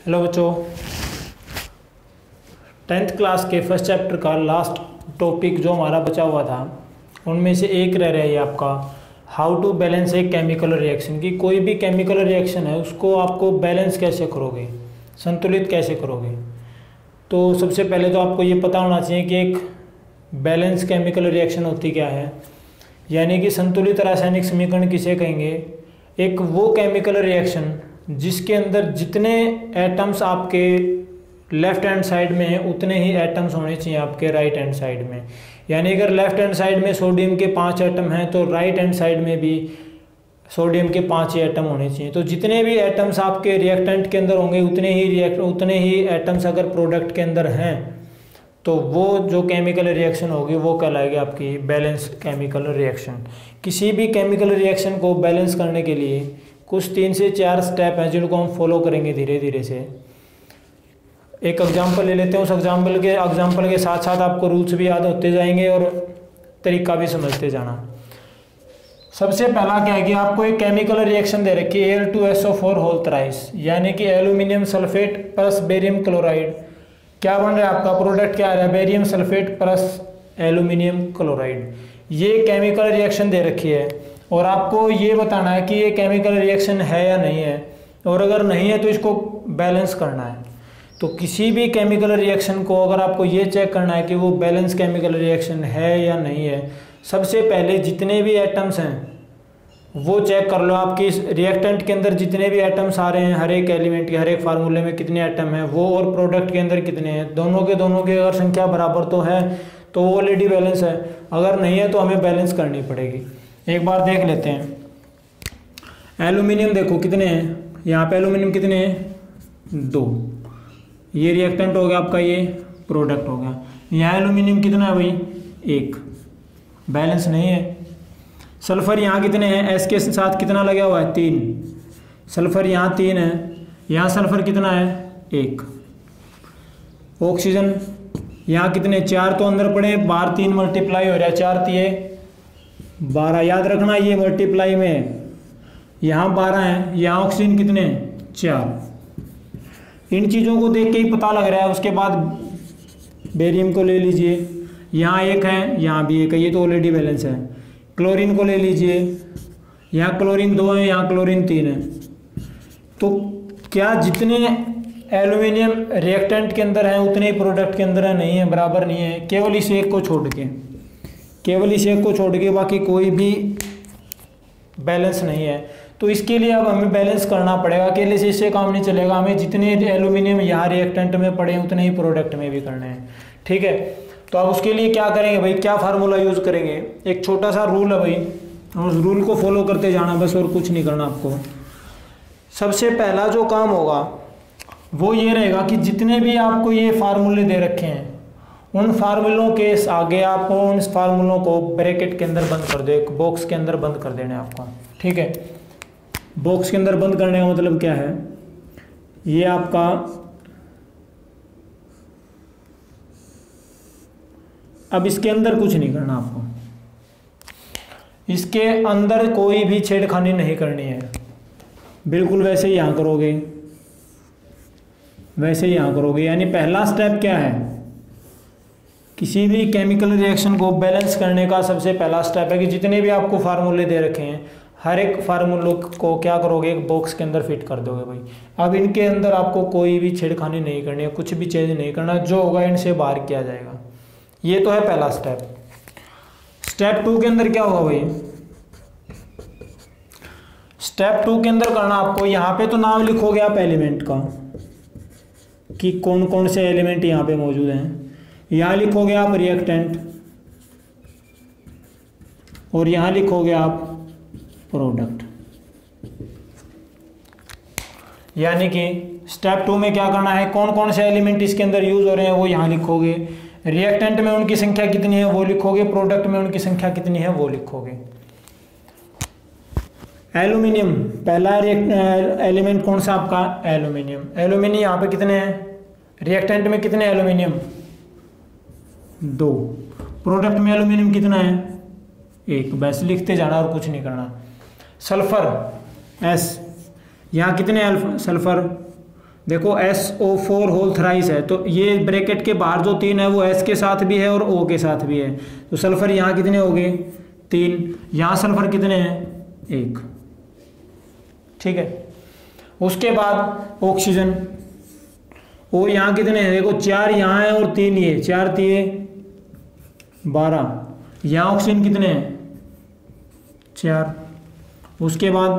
Hello बच्चों, 10th class के first chapter का लास्ट टॉपिक जो हमारा बचा हुआ था उनमें से एक रह रहा है आपका how to balance a chemical reaction. की कोई भी केमिकल रिएक्शन है उसको आपको बैलेंस कैसे करोगे, संतुलित कैसे करोगे। तो सबसे पहले तो आपको ये पता होना चाहिए कि एक बैलेंस केमिकल रिएक्शन होती क्या है, यानी कि संतुलित रासायनिक समीकरण किसे कहेंगे। एक वो केमिकल रिएक्शन जिसके अंदर जितने एटम्स आपके लेफ्ट हैंड साइड में हैं उतने ही एटम्स होने चाहिए आपके राइट हैंड साइड में। यानी अगर लेफ्ट हैंड साइड में सोडियम के 5 एटम हैं तो राइट हैंड साइड में भी सोडियम के 5 ही एटम होने चाहिए। तो जितने भी एटम्स आपके रिएक्टेंट के अंदर होंगे उतने ही एटम्स अगर प्रोडक्ट के अंदर हैं तो वो जो केमिकल रिएक्शन होगी वो कहलाएगी आपकी बैलेंस केमिकल रिएक्शन। किसी भी केमिकल रिएक्शन को बैलेंस करने के लिए कुछ 3 से 4 स्टेप हैं जिनको हम फॉलो करेंगे धीरे धीरे से। एक एग्जांपल ले लेते हैं, उस एग्जांपल के साथ साथ आपको रूल्स भी याद होते जाएंगे और तरीका भी समझते जाना। सबसे पहला क्या है कि आपको एक केमिकल रिएक्शन दे रखी है Al2SO4 होल थ्राइस, यानी कि aluminium sulphate plus barium chloride. क्या बन रहा है आपका प्रोडक्ट, क्या आ रहा है, barium sulphate plus aluminium chloride. ये केमिकल रिएक्शन दे रखी है और आपको ये बताना है कि ये केमिकल रिएक्शन है या नहीं है, और अगर नहीं है तो इसको बैलेंस करना है। तो किसी भी केमिकल रिएक्शन को अगर आपको ये चेक करना है कि वो बैलेंस केमिकल रिएक्शन है या नहीं है, सबसे पहले जितने भी एटम्स हैं वो चेक कर लो। आपकी इस रिएक्टेंट के अंदर जितने भी एटम्स आ रहे हैं, हर एक एलिमेंट के हर एक फार्मूले में कितने एटम हैं वो, और प्रोडक्ट के अंदर कितने हैं, दोनों के अगर संख्या बराबर तो है तो वो ऑलरेडी बैलेंस है, अगर नहीं है तो हमें बैलेंस करनी पड़ेगी। एक बार देख लेते हैं। एल्यूमिनियम देखो कितने हैं, यहाँ पे एल्यूमिनियम कितने हैं, 2। ये रिएक्टेंट हो गया आपका, ये प्रोडक्ट हो गया। यहाँ एल्यूमिनियम कितना है भाई, 1, बैलेंस नहीं है। सल्फर यहाँ कितने हैं, एस के साथ कितना लगा हुआ है, 3। सल्फर यहाँ 3 है, यहाँ सल्फर कितना है, 1। ऑक्सीजन यहाँ कितने, 4 तो अंदर पड़े, बाहर 3 मल्टीप्लाई हो रहा है, 4 3 12। याद रखना ये मल्टीप्लाई में, यहाँ 12 है, यहाँ ऑक्सीजन कितने, 4। इन चीज़ों को देख के ही पता लग रहा है। उसके बाद बेरियम को ले लीजिए, यहाँ 1 है, यहाँ भी 1 है, ये तो ऑलरेडी बैलेंस है। क्लोरीन को ले लीजिए, यहाँ क्लोरीन 2 है, यहाँ क्लोरीन 3 है। तो क्या जितने एल्यूमिनियम रिएक्टेंट के अंदर हैं उतने ही प्रोडक्ट के अंदर है, नहीं है, बराबर नहीं है, केवल इस एक को छोड़ के बाकी कोई भी बैलेंस नहीं है। तो इसके लिए अब हमें बैलेंस करना पड़ेगा, अकेले से इससे काम नहीं चलेगा। हमें जितने एल्यूमिनियम यहाँ रिएक्टेंट में पड़े हैं उतने ही प्रोडक्ट में भी करने हैं, ठीक है। तो अब उसके लिए क्या करेंगे भाई, क्या फार्मूला यूज़ करेंगे। एक छोटा सा रूल है भाई, और उस रूल को फॉलो करते जाना बस, और कुछ नहीं करना आपको। सबसे पहला जो काम होगा वो ये रहेगा कि जितने भी आपको ये फार्मूले दे रखे हैं उन फार्मूलों के आगे आपको उन फार्मूलों को ब्रैकेट के अंदर बंद कर दो, एक बॉक्स के अंदर बंद कर देना है आपको, ठीक है। बॉक्स के अंदर बंद करने का मतलब क्या है, ये आपका अब इसके अंदर कुछ नहीं करना आपको, इसके अंदर कोई भी छेड़खानी नहीं करनी है। बिल्कुल वैसे ही यहाँ करोगे, वैसे ही यहाँ करोगे। यानी पहला स्टेप क्या है, किसी भी केमिकल रिएक्शन को बैलेंस करने का सबसे पहला स्टेप है कि जितने भी आपको फार्मूले दे रखे हैं हर एक फार्मूलों को क्या करोगे, एक बॉक्स के अंदर फिट कर दोगे भाई। अब इनके अंदर आपको कोई भी छेड़खानी नहीं करनी है, कुछ भी चेंज नहीं करना, जो होगा इनसे बाहर किया जाएगा। ये तो है पहला स्टेप। स्टेप 2 के अंदर क्या होगा भाई, स्टेप 2 के अंदर करना आपको, यहाँ पे तो नाम लिखोगे आप एलिमेंट का कि कौन कौन से एलिमेंट यहाँ पे मौजूद हैं। यहाँ लिखोगे आप रिएक्टेंट और यहाँ लिखोगे आप प्रोडक्ट। यानी कि स्टेप 2 में क्या करना है, कौन कौन से एलिमेंट इसके अंदर यूज हो रहे हैं वो यहाँ लिखोगे, रिएक्टेंट में उनकी संख्या कितनी है वो लिखोगे, प्रोडक्ट में उनकी संख्या कितनी है वो लिखोगे। एल्यूमिनियम पहला एलिमेंट कौन सा आपका, एल्यूमिनियम। एल्यूमिनियम यहाँ पे कितने हैं, रिएक्टेंट में कितने एल्यूमिनियम, 2। प्रोडक्ट में एल्यूमिनियम कितना है, 1। बस लिखते जाना और कुछ नहीं करना। सल्फर S, यहाँ कितने सल्फर, देखो SO4 होल थ्राइस है, तो ये ब्रैकेट के बाहर जो 3 है वो S के साथ भी है और O के साथ भी है, तो सल्फर यहाँ कितने हो गए 3, यहाँ सल्फर कितने हैं 1। ठीक है, उसके बाद ऑक्सीजन O यहाँ कितने हैं, देखो 4 यहाँ है और 3 ये, 4 3 12, यहाँ ऑक्सीजन कितने हैं 4। उसके बाद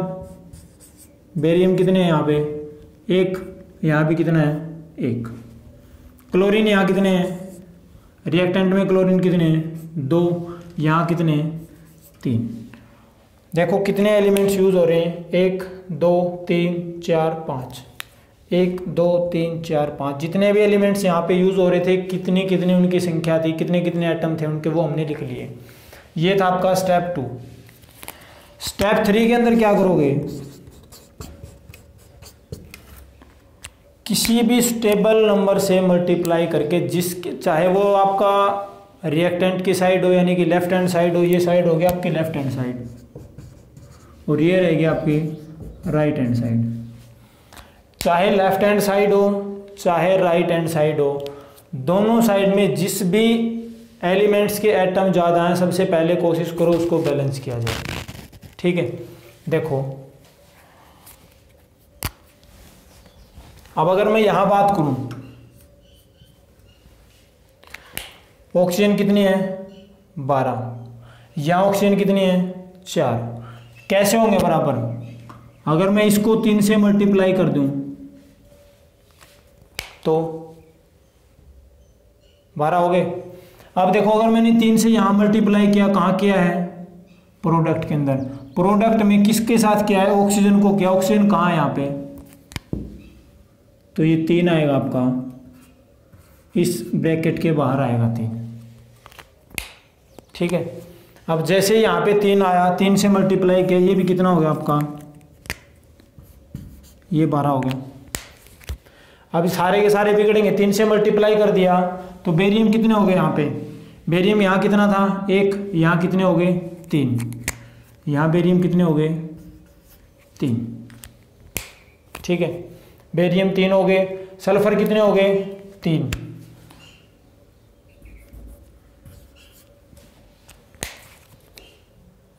बेरियम कितने हैं यहाँ पे 1, यहाँ भी कितना है 1। क्लोरीन यहाँ कितने हैं, रिएक्टेंट में क्लोरीन कितने हैं 2, यहाँ कितने हैं 3। देखो कितने एलिमेंट्स यूज हो रहे हैं 1 2 3 4 5, 1 2 3 4 5, जितने भी एलिमेंट्स यहाँ पे यूज हो रहे थे कितनी कितनी उनकी संख्या थी, कितने कितने एटम थे उनके, वो हमने लिख लिए। ये था आपका स्टेप 2। स्टेप 3 के अंदर क्या करोगे, किसी भी स्टेबल नंबर से मल्टीप्लाई करके, जिसके चाहे वो आपका रिएक्टेंट की साइड हो यानी कि लेफ्ट हैंड साइड हो, ये साइड हो गया आपकी लेफ्ट हैंड साइड और ये रहेगी आपकी राइट हैंड साइड। चाहे लेफ्ट हैंड साइड हो चाहे राइट हैंड साइड हो, दोनों साइड में जिस भी एलिमेंट्स के एटम ज़्यादा हैं सबसे पहले कोशिश करो उसको बैलेंस किया जाए। ठीक है, देखो अब अगर मैं यहां बात करूं, ऑक्सीजन कितनी है 12, यहां ऑक्सीजन कितनी है 4, कैसे होंगे बराबर, अगर मैं इसको 3 से मल्टीप्लाई कर दूं तो 12 हो गए। अब देखो अगर मैंने 3 से यहां मल्टीप्लाई किया, कहां किया है प्रोडक्ट के अंदर, प्रोडक्ट में किसके साथ किया है ऑक्सीजन को किया, ऑक्सीजन कहां है यहां पे, तो ये 3 आएगा आपका, इस ब्रैकेट के बाहर आएगा 3। ठीक है, अब जैसे यहाँ पे 3 आया, 3 से मल्टीप्लाई किया, ये भी कितना हो गया आपका, ये 12 हो गया। अब सारे के सारे बिगड़ेंगे, 3 से मल्टीप्लाई कर दिया तो बेरियम कितने हो गए यहाँ पे, बेरियम यहाँ कितना था 1, यहाँ कितने हो गए 3, यहाँ बेरियम कितने हो गए 3। ठीक है, बेरियम 3 हो गए, सल्फर कितने हो गए 3,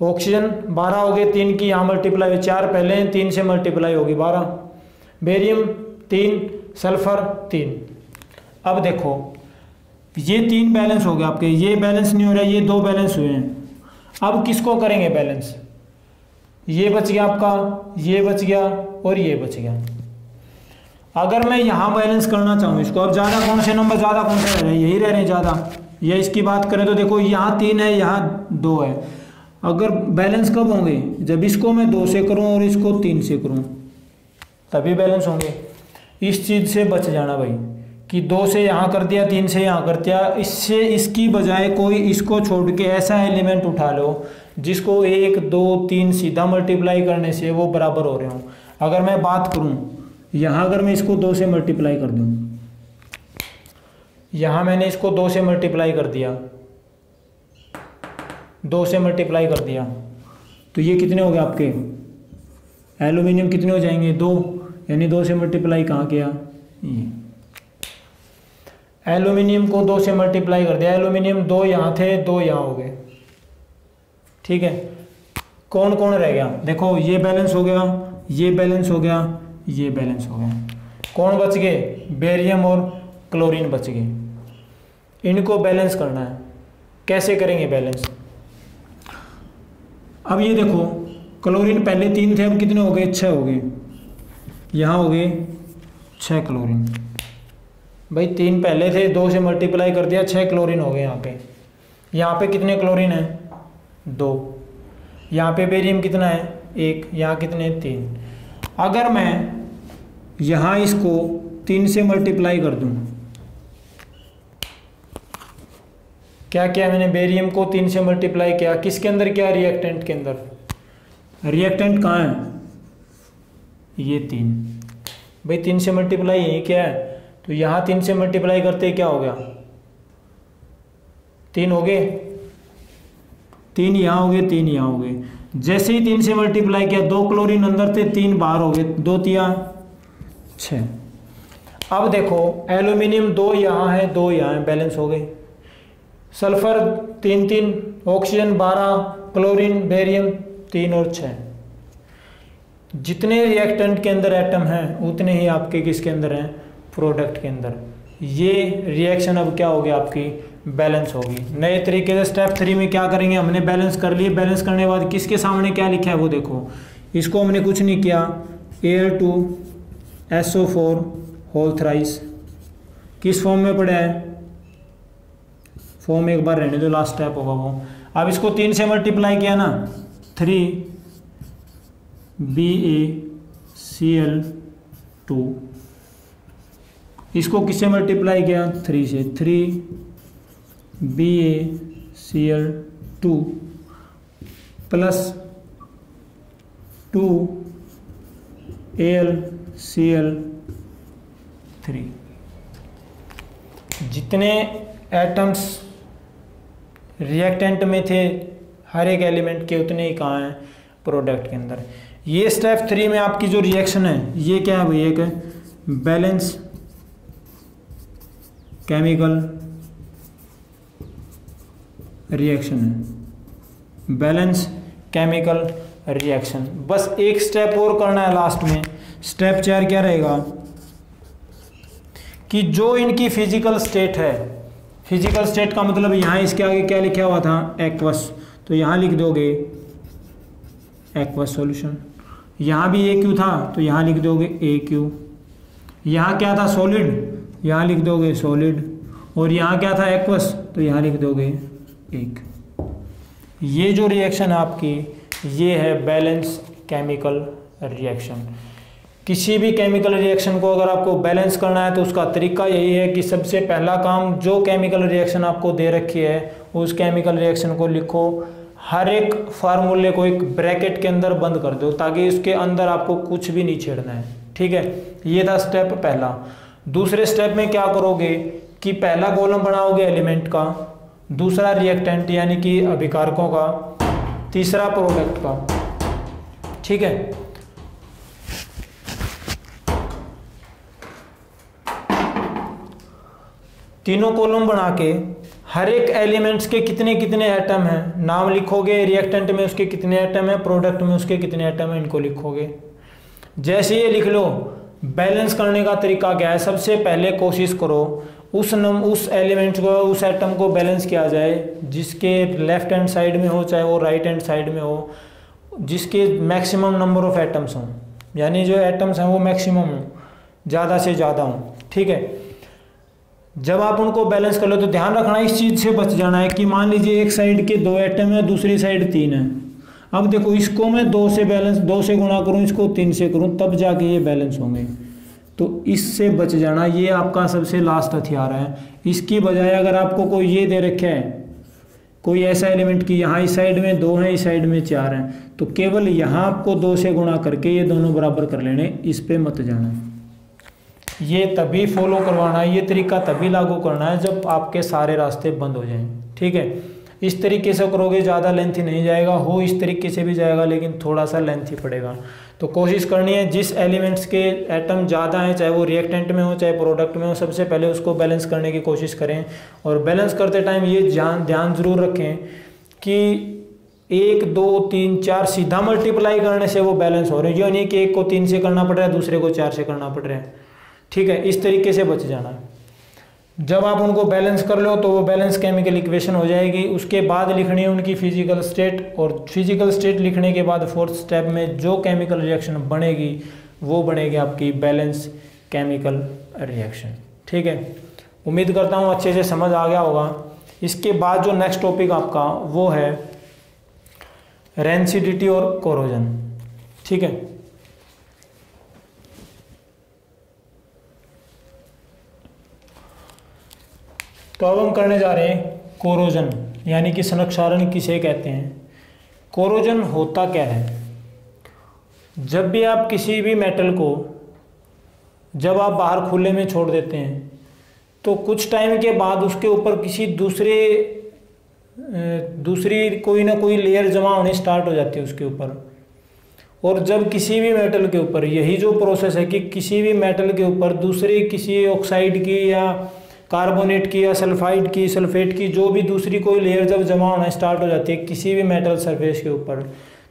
ऑक्सीजन 12 हो गए, 3 की यहाँ मल्टीप्लाई 4 पहले हैं, 3 से मल्टीप्लाई होगी 12, बेरियम 3, सल्फर 3। अब देखो ये 3 बैलेंस हो गए आपके, ये बैलेंस नहीं हो रहा, ये 2 बैलेंस हुए हैं। अब किसको करेंगे बैलेंस, ये बच गया आपका, ये बच गया और ये बच गया। अगर मैं यहाँ बैलेंस करना चाहूँ इसको, अब ज़्यादा कौन से नंबर, ज़्यादा कौन से रह रहे हैं, यही रह रहे हैं ज़्यादा, या इसकी बात करें तो देखो यहाँ 3 है यहाँ 2 है। अगर बैलेंस कब होंगे, जब इसको मैं 2 से करूँ और इसको 3 से करूँ तभी बैलेंस होंगे। इस चीज़ से बच जाना भाई कि 2 से यहाँ कर दिया 3 से यहाँ कर दिया, इससे इसकी बजाय कोई इसको छोड़ के ऐसा एलिमेंट उठा लो जिसको 1 2 3 सीधा मल्टीप्लाई करने से वो बराबर हो रहे हो। अगर मैं बात करूँ यहाँ, अगर मैं इसको 2 से मल्टीप्लाई कर दूँ, यहाँ मैंने इसको 2 से मल्टीप्लाई कर दिया, 2 से मल्टीप्लाई कर दिया तो ये कितने हो गए आपके, एल्यूमिनियम कितने हो जाएंगे 2, यानी 2 से मल्टीप्लाई कहाँ किया, ये एल्यूमिनियम को 2 से मल्टीप्लाई कर दिया, एल्यूमिनियम 2 यहाँ थे 2 यहाँ हो गए। ठीक है, कौन कौन रह गया, देखो ये बैलेंस हो गया, ये बैलेंस हो गया, ये बैलेंस हो गया, कौन बच गए, बेरियम और क्लोरीन बच गए। इनको बैलेंस करना है, कैसे करेंगे बैलेंस, अब ये देखो क्लोरीन पहले 3 थे, अब कितने हो गए 6 हो गए, यहाँ हो गए 6 क्लोरीन। भाई 3 पहले थे, 2 से मल्टीप्लाई कर दिया, 6 क्लोरीन हो गए। यहाँ पे कितने क्लोरीन है 2, यहाँ पे बेरियम कितना है 1, यहाँ कितने 3। अगर मैं यहाँ इसको 3 से मल्टीप्लाई कर दूँ, क्या किया मैंने, बेरियम को 3 से मल्टीप्लाई किया, किसके अंदर किया, रिएक्टेंट के अंदर। रिएक्टेंट कहाँ है, ये 3, भाई 3 से मल्टीप्लाई यही क्या है, तो यहाँ 3 से मल्टीप्लाई करते क्या हो गया, 3 हो गए, 3 यहाँ हो गए, 3 यहाँ हो गए। जैसे ही 3 से मल्टीप्लाई किया, 2 क्लोरीन अंदर थे, 3 बाहर हो गए, 2 3 6। अब देखो एल्यूमिनियम 2 यहाँ है 2 यहाँ है, बैलेंस हो गए। सल्फर 3 ऑक्सीजन 12, क्लोरीन बेरियम 3 और 6। जितने रिएक्टेंट के अंदर एटम हैं उतने ही आपके किसके अंदर हैं, प्रोडक्ट के अंदर। ये रिएक्शन अब क्या होगी आपकी, बैलेंस होगी। नए तरीके से स्टेप 3 में क्या करेंगे, हमने बैलेंस कर लिए। बैलेंस करने के बाद किसके सामने क्या लिखा है वो देखो, इसको हमने कुछ नहीं किया, Al2SO4 होल थ्राइस किस फॉर्म में पड़ा है, फॉर्म एक बार रहने दो, लास्ट स्टेप होगा वो। अब इसको 3 से मल्टीप्लाई किया ना, 3BaCl2, इसको किससे मल्टीप्लाई किया, 3 से, 3BaCl2 प्लस 2AlCl3। जितने एटम्स रिएक्टेंट में थे हर एक एलिमेंट के उतने ही कहाँ हैं, प्रोडक्ट के अंदर। ये स्टेप 3 में आपकी जो रिएक्शन है ये क्या है भाई, एक बैलेंस केमिकल रिएक्शन है, बैलेंस केमिकल रिएक्शन। बस एक स्टेप और करना है लास्ट में। स्टेप 4 क्या रहेगा कि जो इनकी फिजिकल स्टेट है, फिजिकल स्टेट का मतलब यहाँ इसके आगे क्या लिखा हुआ था, एक्वस, तो यहाँ लिख दोगे एक्वस सॉल्यूशन। यहाँ भी AQ था तो यहाँ लिख दोगे AQ। यहाँ क्या था, सॉलिड, यहाँ लिख दोगे सॉलिड। और यहाँ क्या था, एक्वस, तो यहाँ लिख दोगे एक। ये जो रिएक्शन है आपकी, ये है बैलेंस केमिकल रिएक्शन। किसी भी केमिकल रिएक्शन को अगर आपको बैलेंस करना है तो उसका तरीका यही है कि सबसे पहला काम, जो केमिकल रिएक्शन आपको दे रखी है उस केमिकल रिएक्शन को लिखो, हर एक फार्मूले को एक ब्रैकेट के अंदर बंद कर दो ताकि उसके अंदर आपको कुछ भी नहीं छेड़ना है, ठीक है। ये था स्टेप पहला। दूसरे स्टेप में क्या करोगे कि पहला कॉलम बनाओगे एलिमेंट का, दूसरा रिएक्टेंट यानी कि अभिकारकों का, तीसरा प्रोडक्ट का, ठीक है। तीनों कॉलम बना के हर एक एलिमेंट्स के कितने कितने एटम हैं नाम लिखोगे, रिएक्टेंट में उसके कितने एटम हैं, प्रोडक्ट में उसके कितने एटम हैं, इनको लिखोगे। जैसे ये लिख लो, बैलेंस करने का तरीका क्या है, सबसे पहले कोशिश करो उस एलिमेंट को, उस एटम को बैलेंस किया जाए जिसके लेफ्ट हैंड साइड में हो चाहे वो राइट हैंड साइड में हो, जिसके मैक्सिमम नंबर ऑफ एटम्स हों, यानी जो एटम्स हैं वो मैक्सिमम हों, ज़्यादा से ज़्यादा हों, ठीक है। जब आप उनको बैलेंस कर लो तो ध्यान रखना, इस चीज़ से बच जाना है कि मान लीजिए एक साइड के 2 एटम है, दूसरी साइड 3 है। अब देखो इसको मैं 2 से बैलेंस, 2 से गुणा करूँ, इसको 3 से करूँ, तब जाके ये बैलेंस होंगे। तो इससे बच जाना, ये आपका सबसे लास्ट हथियार है। इसकी बजाय अगर आपको कोई ये दे रखे है, कोई ऐसा एलिमेंट कि यहाँ इस साइड में 2 हैं, इस साइड में 4 हैं, तो केवल यहाँ आपको 2 से गुणा करके ये दोनों बराबर कर लेने, इस पे मत जाना। ये तभी फॉलो करवाना है, ये तरीका तभी लागू करना है जब आपके सारे रास्ते बंद हो जाएं, ठीक है। इस तरीके से करोगे ज़्यादा लेंथी नहीं जाएगा, हो इस तरीके से भी जाएगा लेकिन थोड़ा सा लेंथी पड़ेगा। तो कोशिश करनी है जिस एलिमेंट्स के एटम ज़्यादा हैं, चाहे वो रिएक्टेंट में हो चाहे प्रोडक्ट में हो, सबसे पहले उसको बैलेंस करने की कोशिश करें। और बैलेंस करते टाइम ये ध्यान ज़रूर रखें कि 1 2 3 4 सीधा मल्टीप्लाई करने से वो बैलेंस हो रहे हैं, ये नहीं कि एक को 3 से करना पड़ रहा है, दूसरे को 4 से करना पड़ रहा है, ठीक है। इस तरीके से बच जाना है। जब आप उनको बैलेंस कर लो तो वो बैलेंस केमिकल इक्वेशन हो जाएगी। उसके बाद लिखनी है उनकी फिजिकल स्टेट, और फिजिकल स्टेट लिखने के बाद 4th स्टेप में जो केमिकल रिएक्शन बनेगी वो बनेगी आपकी बैलेंस केमिकल रिएक्शन, ठीक है। उम्मीद करता हूँ अच्छे से समझ आ गया होगा। इसके बाद जो नेक्स्ट टॉपिक आपका वो है रेंसिडिटी और कोरोजन, ठीक है। तो अब हम करने जा रहे हैं कोरोजन, यानी कि संक्षारण किसे कहते हैं। कोरोजन होता क्या है, जब भी आप किसी भी मेटल को जब आप बाहर खुले में छोड़ देते हैं तो कुछ टाइम के बाद उसके ऊपर किसी दूसरी कोई ना कोई लेयर जमा होनी स्टार्ट हो जाती है उसके ऊपर। और जब किसी भी मेटल के ऊपर यही जो प्रोसेस है कि किसी भी मेटल के ऊपर दूसरी किसी ऑक्साइड की या कार्बोनेट की या सल्फाइड की सल्फेट की जो भी दूसरी कोई लेयर जब जमा होना स्टार्ट हो जाती है किसी भी मेटल सरफेस के ऊपर,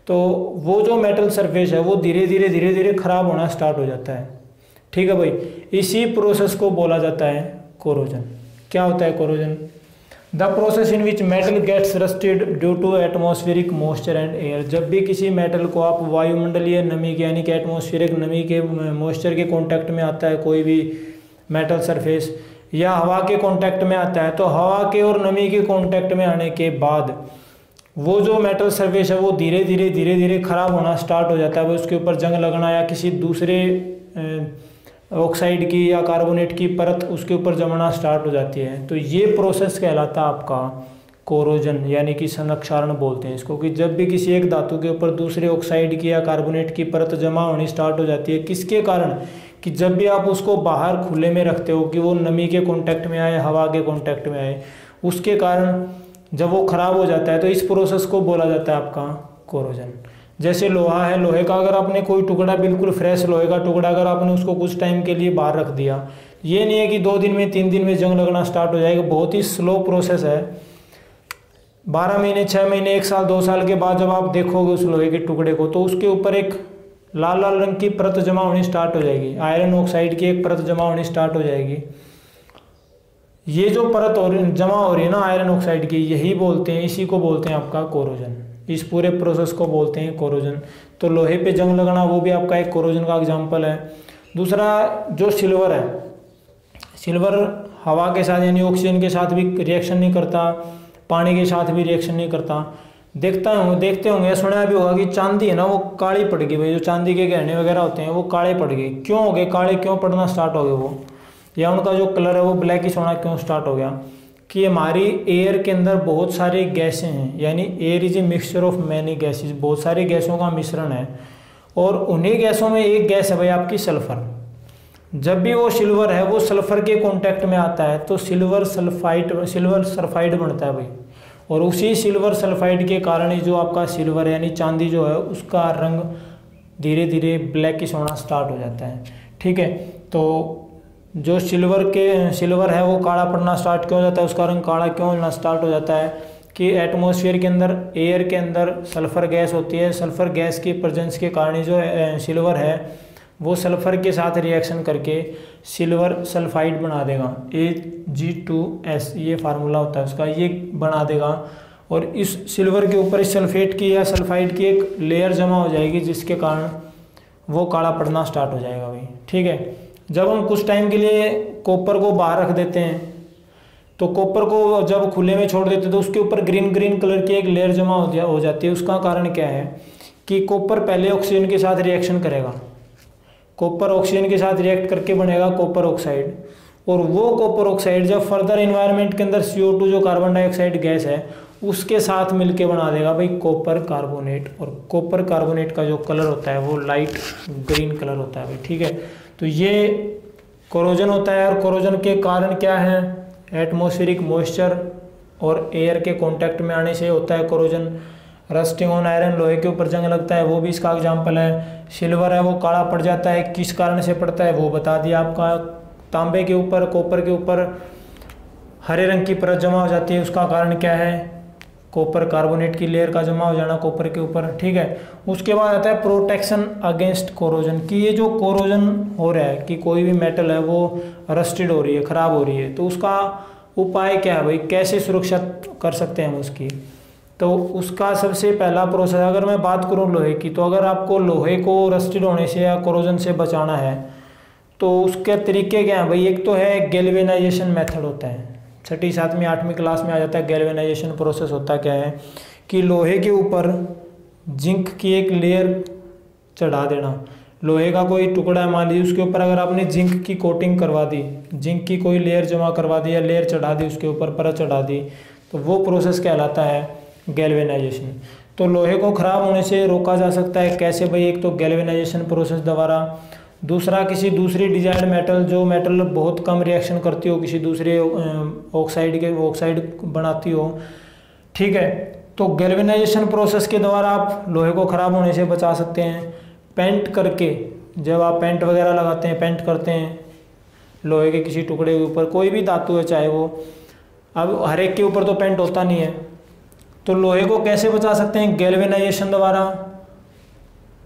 तो वो जो मेटल सरफेस है वो धीरे धीरे खराब होना स्टार्ट हो जाता है। ठीक है भाई, इसी प्रोसेस को बोला जाता है कोरोजन। क्या होता है corrosion? The process in which metal gets rusted due to atmospheric moisture and air. जब भी किसी मेटल को आप वायुमंडलीय नमी के यानी कि एटमॉस्फेरिक नमी के मॉइस्चर के कांटेक्ट में आता है कोई भी मेटल सरफेस, या हवा के कांटेक्ट में आता है, तो हवा के और नमी के कांटेक्ट में आने के बाद वो जो मेटल सरफेस है वो धीरे धीरे खराब होना स्टार्ट हो जाता है। वो उसके ऊपर जंग लगना या किसी दूसरे ऑक्साइड की या कार्बोनेट की परत उसके ऊपर जमना स्टार्ट हो जाती है। तो ये प्रोसेस कहलाता है आपका कोरोजन, यानी कि संक्षारण बोलते हैं इसको, कि जब भी किसी एक धातु के ऊपर दूसरे ऑक्साइड की या कार्बोनेट की परत जमा होनी स्टार्ट हो जाती है। किसके कारण? कि जब भी आप उसको बाहर खुले में रखते हो कि वो नमी के कांटेक्ट में आए, हवा के कांटेक्ट में आए, उसके कारण जब वो खराब हो जाता है तो इस प्रोसेस को बोला जाता है आपका कोरोजन। जैसे लोहा है, लोहे का अगर आपने कोई टुकड़ा, बिल्कुल फ्रेश लोहे का टुकड़ा अगर आपने उसको कुछ टाइम के लिए बाहर रख दिया, ये नहीं है कि 2 दिन में 3 दिन में जंग लगना स्टार्ट हो जाएगा, बहुत ही स्लो प्रोसेस है। 12 महीने 6 महीने 1 साल 2 साल के बाद जब आप देखोगे उस लोहे के टुकड़े को, तो उसके ऊपर एक लाल लाल रंग की परत जमा होनी स्टार्ट हो जाएगी, आयरन ऑक्साइड की एक परत जमा होनी स्टार्ट हो जाएगी। ये जो परत जमा हो रही है ना आयरन ऑक्साइड की, यही बोलते हैं, इसी को बोलते हैं आपका कोरोजन। इस पूरे प्रोसेस को बोलते हैं कोरोजन। तो लोहे पे जंग लगना वो भी आपका एक कोरोजन का एग्जाम्पल है। दूसरा जो सिल्वर है, सिल्वर हवा के साथ यानी ऑक्सीजन के साथ भी रिएक्शन नहीं करता, पानी के साथ भी रिएक्शन नहीं करता। देखते होंगे, सुना भी होगा कि चांदी है ना वो काली पड़ गई भाई, जो चांदी के गहने वगैरह होते हैं वो काले पड़ गए। क्यों हो गए काले? क्यों पड़ना स्टार्ट हो गए वो, या उनका जो कलर है वो ब्लैकिश होना क्यों स्टार्ट हो गया? कि हमारी एयर के अंदर बहुत सारी गैसें हैं, यानी air is a mixture of many gases, बहुत सारी गैसों का मिश्रण है, और उन्हीं गैसों में एक गैस है भाई आपकी सल्फर। जब भी वो सिल्वर है वो सल्फर के कांटेक्ट में आता है तो सिल्वर सल्फाइड बनता है भाई, और उसी सिल्वर सल्फाइड के कारण ही जो आपका सिल्वर यानी चांदी जो है उसका रंग धीरे धीरे ब्लैकिश होना स्टार्ट हो जाता है। ठीक है, तो जो सिल्वर है वो काला पड़ना स्टार्ट क्यों हो जाता है, उसका रंग काला क्यों होना स्टार्ट हो जाता है? कि एटमॉस्फेयर के अंदर, एयर के अंदर सल्फर गैस होती है, सल्फर गैस की प्रेजेंस के कारण जो सिल्वर है वो सल्फर के साथ रिएक्शन करके सिल्वर सल्फाइड बना देगा, Ag2S ये फार्मूला होता है उसका, ये बना देगा। और इस सिल्वर के ऊपर इस सल्फेट की या सल्फाइड की एक लेयर जमा हो जाएगी जिसके कारण वो काला पड़ना स्टार्ट हो जाएगा भाई। ठीक है, जब हम कुछ टाइम के लिए कॉपर को बाहर रख देते हैं तो कॉपर को जब खुले में छोड़ देते हैं तो उसके ऊपर ग्रीन कलर की एक लेयर जमा हो जाती है। उसका कारण क्या है कि कॉपर पहले ऑक्सीजन के साथ रिएक्शन करेगा, कॉपर ऑक्सीजन के साथ रिएक्ट करके बनेगा कॉपर ऑक्साइड, और वो कॉपर ऑक्साइड जब फर्दर इन्वायरमेंट के अंदर CO2 जो कार्बन डाइऑक्साइड गैस है उसके साथ मिलके बना देगा भाई कॉपर कार्बोनेट, और कॉपर कार्बोनेट का जो कलर होता है वो लाइट ग्रीन कलर होता है भाई। ठीक है, तो ये कोरोजन होता है। और कोरोजन के कारण क्या है? एटमॉस्फेरिक मॉइस्चर और एयर के कांटेक्ट में आने से होता है कोरोजन। रस्टिंग ऑन आयरन, लोहे के ऊपर जंग लगता है, वो भी इसका एग्जाम्पल है। सिल्वर है वो काला पड़ जाता है, किस कारण से पड़ता है वो बता दिया आपका। तांबे के ऊपर, कॉपर के ऊपर हरे रंग की परत जमा हो जाती है, उसका कारण क्या है? कॉपर कार्बोनेट की लेयर का जमा हो जाना कॉपर के ऊपर। ठीक है, उसके बाद आता है प्रोटेक्शन अगेंस्ट कोरोजन, कि ये जो कोरोजन हो रहा है कि कोई भी मेटल है वो रस्टेड हो रही है, खराब हो रही है, तो उसका उपाय क्या है भाई, कैसे सुरक्षा कर सकते हैं हम उसकी? तो उसका सबसे पहला प्रोसेस, अगर मैं बात करूं लोहे की, तो अगर आपको लोहे को रस्टेड होने से या कोरोजन से बचाना है तो उसके तरीके क्या हैं भाई? एक तो है गैल्वेनाइजेशन मेथड होता है, 6ठी 7वीं 8वीं क्लास में आ जाता है। गैल्वेनाइजेशन प्रोसेस होता क्या है कि लोहे के ऊपर जिंक की एक लेयर चढ़ा देना। लोहे का कोई टुकड़ा है मान लीजिए, उसके ऊपर अगर आपने जिंक की कोटिंग करवा दी, जिंक की कोई लेयर जमा करवा दी या लेयर चढ़ा दी, उसके ऊपर परत चढ़ा दी, तो वो प्रोसेस कहलाता है गैल्वेनाइजेशन। तो लोहे को खराब होने से रोका जा सकता है कैसे भाई? एक तो गैल्वेनाइजेशन प्रोसेस द्वारा, दूसरा किसी दूसरी डिजायर्ड मेटल, जो मेटल बहुत कम रिएक्शन करती हो किसी दूसरे ऑक्साइड बनाती हो, ठीक है, तो गैल्वेनाइजेशन प्रोसेस के द्वारा आप लोहे को ख़राब होने से बचा सकते हैं। पेंट करके, जब आप पेंट वगैरह लगाते हैं, पेंट करते हैं लोहे के किसी टुकड़े के ऊपर, कोई भी धातु है चाहे वो, अब हर एक के ऊपर तो पेंट होता नहीं है, तो लोहे को कैसे बचा सकते हैं? गैल्वेनाइजेशन द्वारा।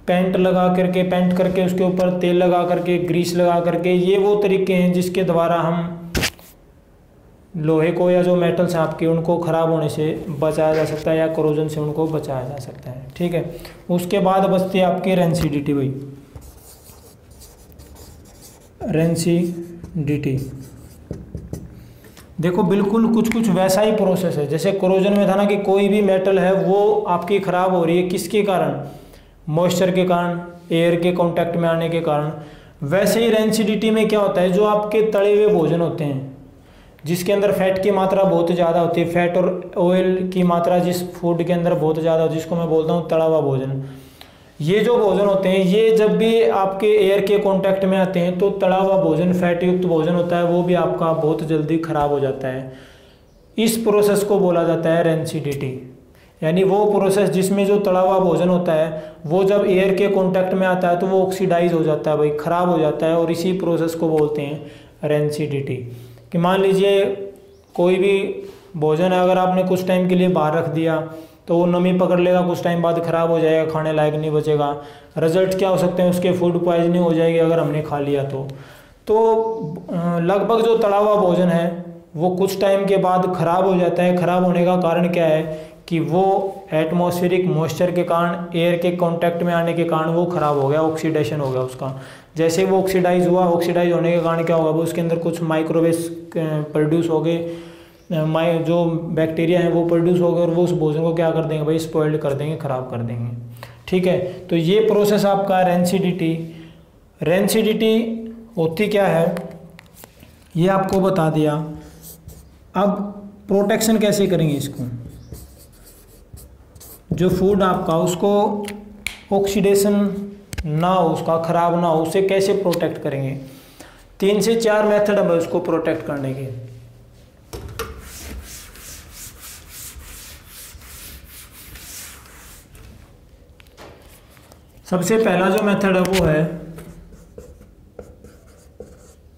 पेंट लगा करके, पेंट करके उसके ऊपर तेल लगा करके, ग्रीस लगा करके, ये वो तरीके हैं जिसके द्वारा हम लोहे को या जो मेटल्स हैं आपके उनको ख़राब होने से बचाया जा सकता है या कोरोजन से उनको बचाया जा सकता है। ठीक है, उसके बाद बचती है आपकी रेंसिडिटी। भाई रेंसिडिटी देखो बिल्कुल कुछ कुछ वैसा ही प्रोसेस है जैसे कोरोजन में था ना कि कोई भी मेटल है वो आपकी ख़राब हो रही है किसके कारण? मॉइस्चर के कारण, एयर के कांटेक्ट में आने के कारण। वैसे ही रेंसिडिटी में क्या होता है, जो आपके तले हुए भोजन होते हैं जिसके अंदर फैट की मात्रा बहुत ज़्यादा होती है, फैट और ऑयल की मात्रा जिस फूड के अंदर बहुत ज़्यादा होती है, जिसको मैं बोलता हूँ तला हुआ भोजन, ये जो भोजन होते हैं ये जब भी आपके एयर के कांटेक्ट में आते हैं तो तला हुआ भोजन, फैट युक्त भोजन होता है, वो भी आपका बहुत जल्दी ख़राब हो जाता है। इस प्रोसेस को बोला जाता है रेंसिडिटी, यानी वो प्रोसेस जिसमें जो तला हुआ भोजन होता है वो जब एयर के कांटेक्ट में आता है तो वो ऑक्सीडाइज हो जाता है, भाई ख़राब हो जाता है, और इसी प्रोसेस को बोलते हैं रेंसिडिटी। कि मान लीजिए कोई भी भोजन है, अगर आपने कुछ टाइम के लिए बाहर रख दिया तो वो नमी पकड़ लेगा, कुछ टाइम बाद ख़राब हो जाएगा, खाने लायक नहीं बचेगा। रिजल्ट क्या हो सकते हैं उसके? फूड पॉइजनिंग हो जाएगी अगर हमने खा लिया तो लगभग जो तला हुआ भोजन है वो कुछ टाइम के बाद ख़राब हो जाता है। ख़राब होने का कारण क्या है कि वो एटमॉस्फेरिक मॉइस्चर के कारण, एयर के कांटेक्ट में आने के कारण वो ख़राब हो गया, ऑक्सीडेशन हो गया उसका। जैसे वो ऑक्सीडाइज हुआ, ऑक्सीडाइज होने के कारण क्या होगा, वो उसके अंदर कुछ माइक्रोवेव्स प्रोड्यूस हो गए, जो बैक्टीरिया हैं वो प्रोड्यूस हो गए और वो उस भोजन को क्या कर देंगे भाई? स्पॉइल्ड कर देंगे, ख़राब कर देंगे। ठीक है, तो ये प्रोसेस आपका रेंसिडिटी। रेंसिडिटी होती क्या है ये आपको बता दिया। अब प्रोटेक्शन कैसे करेंगे इसको? जो फूड आपका उसको ऑक्सीडेशन ना हो, उसका ख़राब ना हो, उसे कैसे प्रोटेक्ट करेंगे? 3 से 4 मेथड है उसको प्रोटेक्ट करने के। सबसे पहला जो मेथड है वो है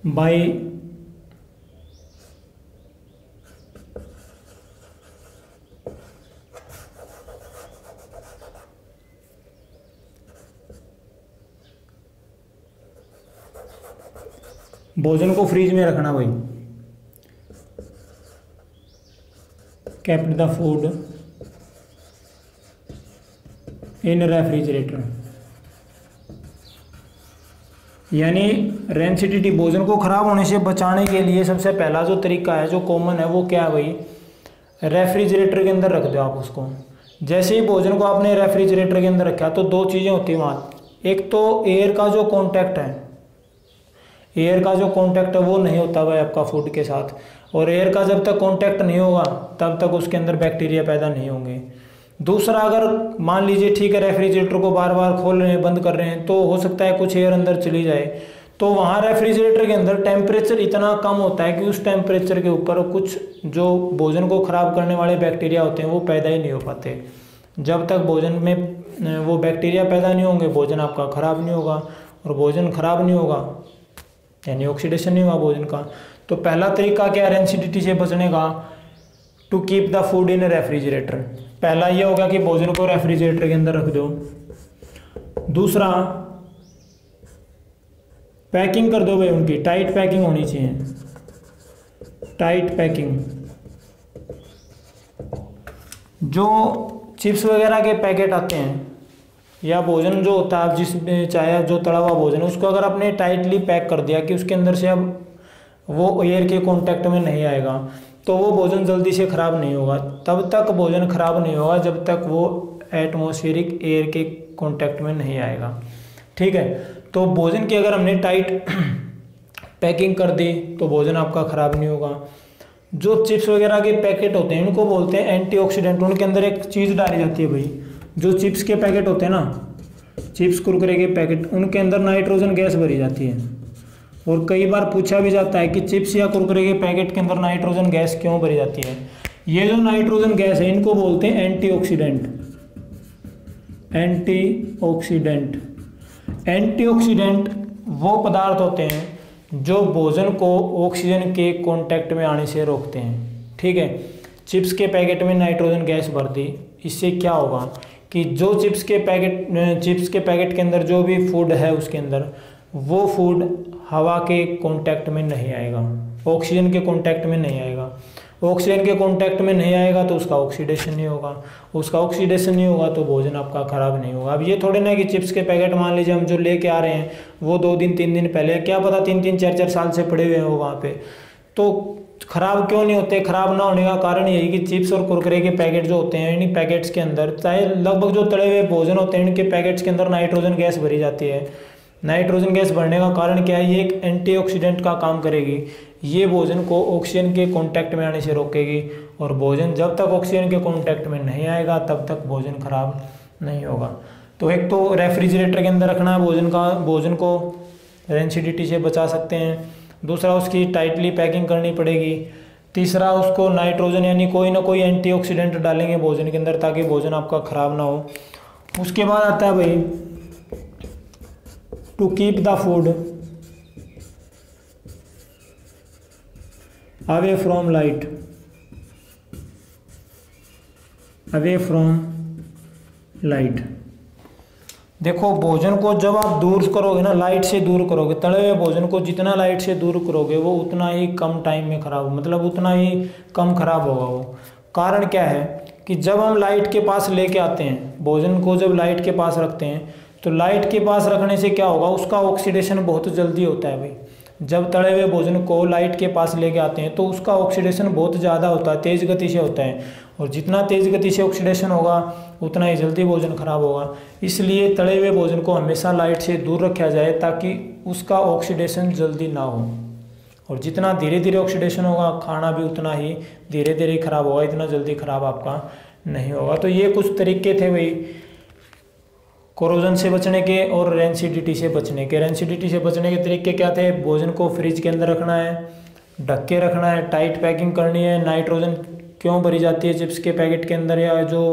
बाय भोजन को फ्रीज में रखना। भाई kept the food in refrigerator, यानी रेंसिडिटी भोजन को ख़राब होने से बचाने के लिए सबसे पहला जो तरीका है, जो कॉमन है, वो क्या है भाई? रेफ्रिजरेटर के अंदर रख दो आप उसको। जैसे ही भोजन को आपने रेफ्रिजरेटर के अंदर रखा तो 2 चीज़ें होती हैं वहाँ। एक तो एयर का जो कांटेक्ट है, एयर का जो कांटेक्ट है वो नहीं होता भाई आपका फूड के साथ, और एयर का जब तक कांटेक्ट नहीं होगा तब तक उसके अंदर बैक्टीरिया पैदा नहीं होंगे। दूसरा, अगर मान लीजिए ठीक है रेफ्रिजरेटर को बार बार खोल रहे हैं, बंद कर रहे हैं, तो हो सकता है कुछ एयर अंदर चली जाए, तो वहाँ रेफ्रिजरेटर के अंदर टेम्परेचर इतना कम होता है कि उस टेम्परेचर के ऊपर कुछ जो भोजन को ख़राब करने वाले बैक्टीरिया होते हैं वो पैदा ही नहीं हो पाते। जब तक भोजन में वो बैक्टीरिया पैदा नहीं होंगे भोजन आपका ख़राब नहीं होगा, और भोजन ख़राब नहीं होगा यानी ऑक्सीडेशन नहीं हुआ भोजन का। तो पहला तरीका क्या है रेंसिडिटी से बचने का? To keep the food in refrigerator. पहला ये होगा कि भोजन को रेफ्रिजरेटर के अंदर रख दो। दूसरा, पैकिंग कर दो भाई उनकी, टाइट पैकिंग होनी चाहिए, टाइट पैकिंग। जो चिप्स वगैरह के पैकेट आते हैं या भोजन जो होता है, आप जिसमें चाहे जो तला हुआ भोजन है उसको अगर आपने टाइटली पैक कर दिया कि उसके अंदर से अब वो एयर के कांटेक्ट में नहीं आएगा, तो वो भोजन जल्दी से ख़राब नहीं होगा। तब तक भोजन ख़राब नहीं होगा जब तक वो एटमॉस्फेरिक एयर के कांटेक्ट में नहीं आएगा। ठीक है, तो भोजन की अगर हमने टाइट पैकिंग कर दी तो भोजन आपका ख़राब नहीं होगा। जो चिप्स वगैरह के पैकेट होते हैं उनको बोलते हैं एंटीऑक्सीडेंट। उनके अंदर एक चीज़ डाली जाती है भाई, जो चिप्स के पैकेट होते हैं ना, चिप्स कुरकुरे के पैकेट, उनके अंदर नाइट्रोजन गैस भरी जाती है। और कई बार पूछा भी जाता है कि चिप्स या कुरकुरे के पैकेट के अंदर नाइट्रोजन गैस क्यों भरी जाती है? ये जो नाइट्रोजन गैस है इनको बोलते हैं एंटीऑक्सीडेंट। एंटीऑक्सीडेंट, एंटीऑक्सीडेंट वो पदार्थ होते हैं जो भोजन को ऑक्सीजन के कांटेक्ट में आने से रोकते हैं। ठीक है, चिप्स के पैकेट में नाइट्रोजन गैस भर दी, इससे क्या होगा कि जो चिप्स के पैकेट के अंदर जो भी फूड है उसके अंदर वो फूड हवा के कांटेक्ट में नहीं आएगा, ऑक्सीजन के कांटेक्ट में नहीं आएगा। ऑक्सीजन के कांटेक्ट में नहीं आएगा तो उसका ऑक्सीडेशन नहीं होगा, उसका ऑक्सीडेशन नहीं होगा तो भोजन आपका खराब नहीं होगा। अब ये थोड़े ना कि चिप्स के पैकेट मान लीजिए हम जो लेके आ रहे हैं वो 2 दिन 3 दिन पहले, क्या पता 3-3 4-4 साल से पड़े हुए हैं वो वहाँ पे, तो खराब क्यों नहीं होते? खराब ना होने का कारण यही कि चिप्स और कुरकुरे के पैकेट जो होते हैं इन पैकेट्स के अंदर, चाहे लगभग जो तले हुए भोजन होते हैं इनके पैकेट्स के अंदर नाइट्रोजन गैस भरी जाती है। नाइट्रोजन गैस भरने का कारण क्या है? ये एक एंटीऑक्सीडेंट का काम करेगी, ये भोजन को ऑक्सीजन के कांटेक्ट में आने से रोकेगी, और भोजन जब तक ऑक्सीजन के कांटेक्ट में नहीं आएगा तब तक भोजन खराब नहीं होगा। तो एक तो रेफ्रिजरेटर के अंदर रखना है भोजन को रेंसिडिटी से बचा सकते हैं। दूसरा, उसकी टाइटली पैकिंग करनी पड़ेगी। तीसरा, उसको नाइट्रोजन यानी कोई ना कोई एंटीऑक्सीडेंट डालेंगे भोजन के अंदर ताकि भोजन आपका खराब ना हो। उसके बाद आता है भाई to keep the food away from light, away from light. देखो, भोजन को जब आप दूर करोगे ना, लाइट से दूर करोगे, तले हुए भोजन को जितना लाइट से दूर करोगे वो उतना ही कम टाइम में खराब हो, मतलब उतना ही कम खराब होगा वो। कारण क्या है कि जब हम लाइट के पास लेके आते हैं भोजन को, जब लाइट के पास रखते हैं तो लाइट के पास रखने से क्या होगा, उसका ऑक्सीडेशन बहुत जल्दी होता है भाई। जब तले हुए भोजन को लाइट के पास लेके आते हैं तो उसका ऑक्सीडेशन बहुत ज़्यादा होता है, तेज़ गति से होता है, और जितना तेज़ गति से ऑक्सीडेशन होगा उतना ही जल्दी भोजन खराब होगा। इसलिए तले हुए भोजन को हमेशा लाइट से दूर रखा जाए ताकि उसका ऑक्सीडेशन जल्दी ना हो, और जितना धीरे धीरे ऑक्सीडेशन होगा खाना भी उतना ही धीरे धीरे खराब होगा, इतना जल्दी खराब आपका नहीं होगा। तो ये कुछ तरीके थे भाई कोरोजन से बचने के और रेंसिडिटी से बचने के। रेंसिडिटी से बचने के तरीके क्या थे? भोजन को फ्रिज के अंदर रखना है, ढक के रखना है, टाइट पैकिंग करनी है। नाइट्रोजन क्यों भरी जाती है चिप्स के पैकेट के अंदर या जो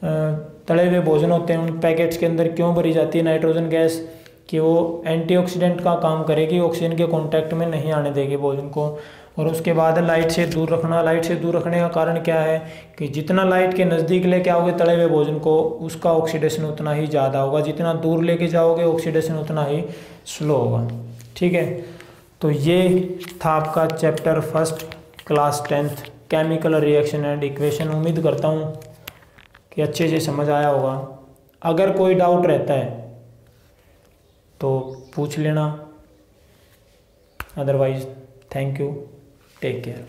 तले हुए भोजन होते हैं उन पैकेट्स के अंदर क्यों भरी जाती है नाइट्रोजन गैस? कि वो एंटीऑक्सीडेंट का काम करेगी, ऑक्सीजन के कांटेक्ट में नहीं आने देगी भोजन को। और उसके बाद लाइट से दूर रखना। लाइट से दूर रखने का कारण क्या है कि जितना लाइट के नज़दीक लेके आओगे तले हुए भोजन को उसका ऑक्सीडेशन उतना ही ज़्यादा होगा, जितना दूर लेके जाओगे ऑक्सीडेशन उतना ही स्लो होगा। ठीक है, तो ये था आपका chapter first class 10th chemical reaction and equation. उम्मीद करता हूँ कि अच्छे से समझ आया होगा। अगर कोई डाउट रहता है तो पूछ लेना, otherwise thank you, take care.